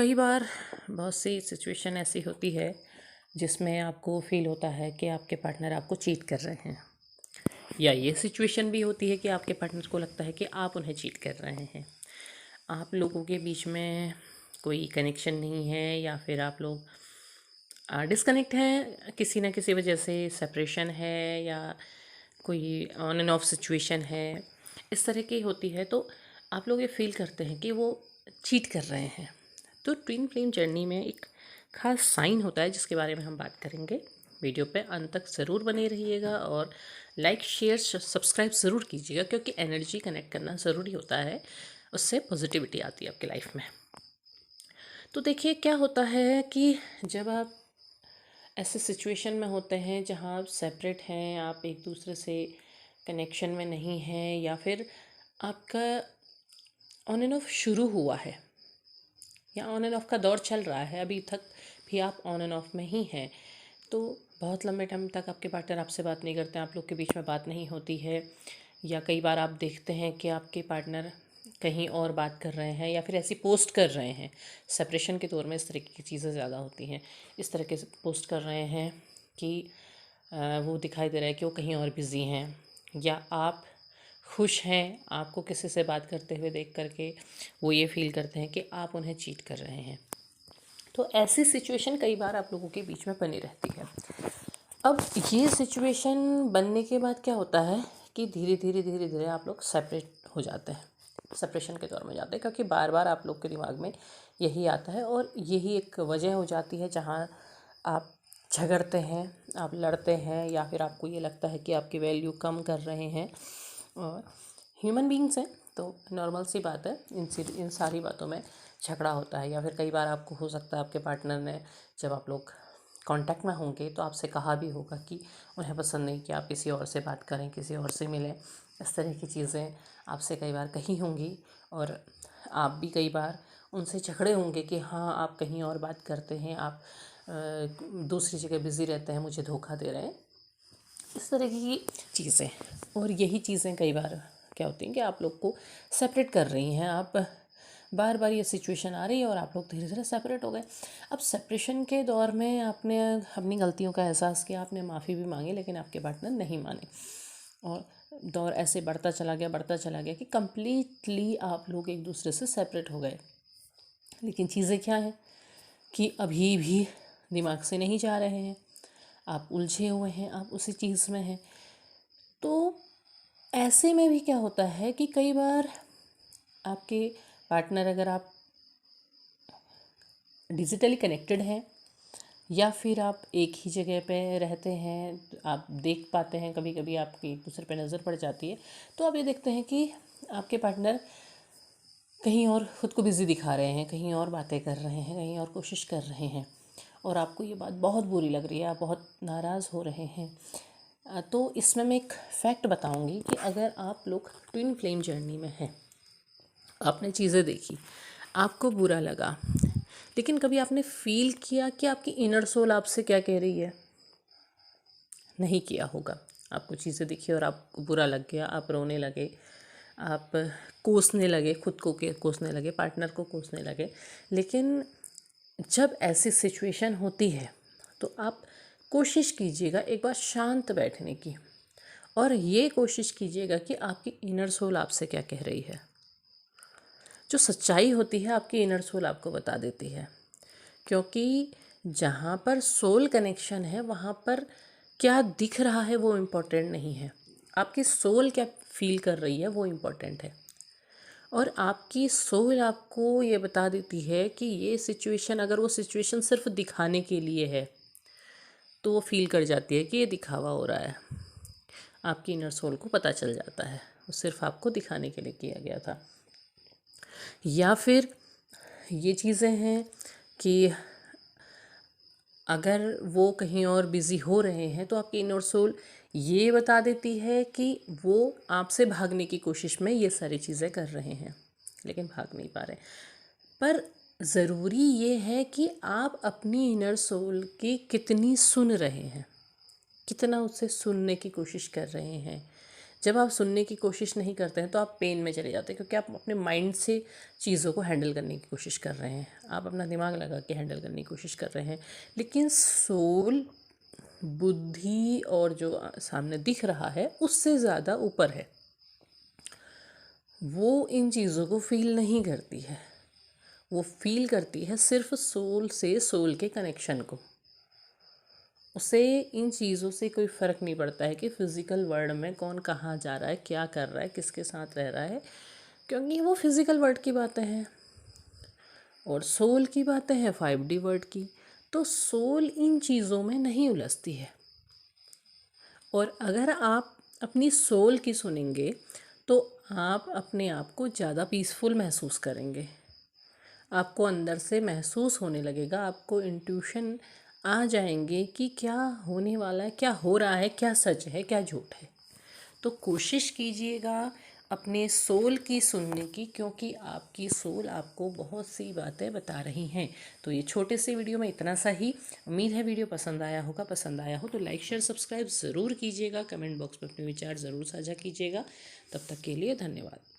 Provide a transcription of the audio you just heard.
कई बार बहुत सी सिचुएशन ऐसी होती है जिसमें आपको फील होता है कि आपके पार्टनर आपको चीट कर रहे हैं, या ये सिचुएशन भी होती है कि आपके पार्टनर को लगता है कि आप उन्हें चीट कर रहे हैं। आप लोगों के बीच में कोई कनेक्शन नहीं है, या फिर आप लोग डिस्कनेक्ट हैं किसी ना किसी वजह से, सेपरेशन है या कोई ऑन एंड ऑफ सिचुएशन है, इस तरह की होती है। तो आप लोग ये फील करते हैं कि वो चीट कर रहे हैं। तो ट्विन फ्लेम जर्नी में एक खास साइन होता है जिसके बारे में हम बात करेंगे। वीडियो पे अंत तक ज़रूर बने रहिएगा और लाइक शेयर सब्सक्राइब ज़रूर कीजिएगा, क्योंकि एनर्जी कनेक्ट करना ज़रूरी होता है, उससे पॉजिटिविटी आती है आपकी लाइफ में। तो देखिए क्या होता है कि जब आप ऐसे सिचुएशन में होते हैं जहाँ आप सेपरेट हैं, आप एक दूसरे से कनेक्शन में नहीं हैं, या फिर आपका ऑन एंड ऑफ शुरू हुआ है या ऑन एंड ऑफ का दौर चल रहा है, अभी तक भी आप ऑन एंड ऑफ में ही हैं, तो बहुत लंबे टाइम तक आपके पार्टनर आपसे बात नहीं करते हैं, आप लोग के बीच में बात नहीं होती है, या कई बार आप देखते हैं कि आपके पार्टनर कहीं और बात कर रहे हैं या फिर ऐसी पोस्ट कर रहे हैं। सेपरेशन के दौर में इस तरह की चीज़ें ज़्यादा होती हैं, इस तरह के पोस्ट कर रहे हैं कि वो दिखाई दे रहा है कि वो कहीं और बिज़ी हैं, या आप खुश हैं, आपको किसी से बात करते हुए देख करके वो ये फील करते हैं कि आप उन्हें चीट कर रहे हैं। तो ऐसी सिचुएशन कई बार आप लोगों के बीच में बनी रहती है। अब ये सिचुएशन बनने के बाद क्या होता है कि धीरे धीरे आप लोग सेपरेट हो जाते हैं, सेपरेशन के दौर में जाते हैं, क्योंकि बार बार आप लोग के दिमाग में यही आता है और यही एक वजह हो जाती है जहाँ आप झगड़ते हैं, आप लड़ते हैं, या फिर आपको ये लगता है कि आपकी वैल्यू कम कर रहे हैं। और ह्यूमन बींग्स हैं तो नॉर्मल सी बात है, इन सारी बातों में झगड़ा होता है। या फिर कई बार आपको हो सकता है आपके पार्टनर ने, जब आप लोग कांटेक्ट में होंगे, तो आपसे कहा भी होगा कि उन्हें पसंद नहीं कि आप किसी और से बात करें, किसी और से मिलें। इस तरह की चीज़ें आपसे कई बार कही होंगी, और आप भी कई बार उनसे झगड़े होंगे कि हाँ आप कहीं और बात करते हैं, आप दूसरी जगह बिज़ी रहते हैं, मुझे धोखा दे रहे हैं, इस तरह की चीज़ें। और यही चीज़ें कई बार क्या होती हैं कि आप लोग को सेपरेट कर रही हैं। आप बार बार ये सिचुएशन आ रही है और आप लोग धीरे धीरे सेपरेट हो गए। अब सेपरेशन के दौर में आपने अपनी गलतियों का एहसास किया, आपने माफ़ी भी मांगी, लेकिन आपके पार्टनर नहीं माने, और दौर ऐसे बढ़ता चला गया कि कम्प्लीटली आप लोग एक दूसरे से सेपरेट हो गए। लेकिन चीज़ें क्या हैं कि अभी भी दिमाग से नहीं जा रहे हैं, आप उलझे हुए हैं, आप उसी चीज़ में हैं। तो ऐसे में भी क्या होता है कि कई बार आपके पार्टनर, अगर आप डिजिटली कनेक्टेड हैं या फिर आप एक ही जगह पे रहते हैं, आप देख पाते हैं, कभी कभी आपकी एक दूसरे पे नज़र पड़ जाती है, तो आप ये देखते हैं कि आपके पार्टनर कहीं और ख़ुद को बिज़ी दिखा रहे हैं, कहीं और बातें कर रहे हैं, कहीं और कोशिश कर रहे हैं, और आपको ये बात बहुत बुरी लग रही है, आप बहुत नाराज़ हो रहे हैं। तो इसमें मैं एक फैक्ट बताऊंगी कि अगर आप लोग ट्विन फ्लेम जर्नी में हैं, आपने चीज़ें देखी, आपको बुरा लगा, लेकिन कभी आपने फील किया कि आपकी इनर सोल आपसे क्या कह रही है? नहीं किया होगा। आपको चीज़ें दिखी और आपको बुरा लग गया, आप रोने लगे, आप कोसने लगे, खुद को कोसने लगे, पार्टनर को कोसने लगे। लेकिन जब ऐसी सिचुएशन होती है तो आप कोशिश कीजिएगा एक बार शांत बैठने की, और ये कोशिश कीजिएगा कि आपकी इनर सोल आपसे क्या कह रही है। जो सच्चाई होती है आपकी इनर सोल आपको बता देती है, क्योंकि जहाँ पर सोल कनेक्शन है वहाँ पर क्या दिख रहा है वो इम्पोर्टेंट नहीं है, आपकी सोल क्या फील कर रही है वो इम्पोर्टेंट है। और आपकी सोल आपको ये बता देती है कि ये सिचुएशन, अगर वो सिचुएशन सिर्फ दिखाने के लिए है तो वो फील कर जाती है कि ये दिखावा हो रहा है। आपकी इनर सोल को पता चल जाता है वो सिर्फ आपको दिखाने के लिए किया गया था। या फिर ये चीज़ें हैं कि अगर वो कहीं और बिज़ी हो रहे हैं तो आपकी इनर सोल ये बता देती है कि वो आपसे भागने की कोशिश में ये सारी चीज़ें कर रहे हैं, लेकिन भाग नहीं पा रहे। पर ज़रूरी ये है कि आप अपनी इनर सोल की कितनी सुन रहे हैं, कितना उससे सुनने की कोशिश कर रहे हैं। जब आप सुनने की कोशिश नहीं करते हैं तो आप पेन में चले जाते हैं, क्योंकि आप अपने माइंड से चीज़ों को हैंडल करने की कोशिश कर रहे हैं, आप अपना दिमाग लगा के हैंडल करने की कोशिश कर रहे हैं। लेकिन सोल, बुद्धि और जो सामने दिख रहा है उससे ज़्यादा ऊपर है, वो इन चीज़ों को फील नहीं करती है। वो फील करती है सिर्फ सोल से सोल के कनेक्शन को। उसे इन चीज़ों से कोई फ़र्क नहीं पड़ता है कि फिज़िकल वर्ल्ड में कौन कहाँ जा रहा है, क्या कर रहा है, किसके साथ रह रहा है, क्योंकि वो फिज़िकल वर्ल्ड की बातें हैं और सोल की बातें हैं 5D वर्ल्ड की। तो सोल इन चीज़ों में नहीं उलझती है। और अगर आप अपनी सोल की सुनेंगे तो आप अपने आप को ज़्यादा पीसफुल महसूस करेंगे। आपको अंदर से महसूस होने लगेगा, आपको इंट्यूशन आ जाएंगे कि क्या होने वाला है, क्या हो रहा है, क्या सच है, क्या झूठ है। तो कोशिश कीजिएगा अपने सोल की सुनने की, क्योंकि आपकी सोल आपको बहुत सी बातें बता रही हैं। तो ये छोटे से वीडियो में इतना सा ही। उम्मीद है वीडियो पसंद आया होगा। पसंद आया हो तो लाइक शेयर सब्सक्राइब ज़रूर कीजिएगा। कमेंट बॉक्स में अपने विचार ज़रूर साझा कीजिएगा। तब तक के लिए धन्यवाद।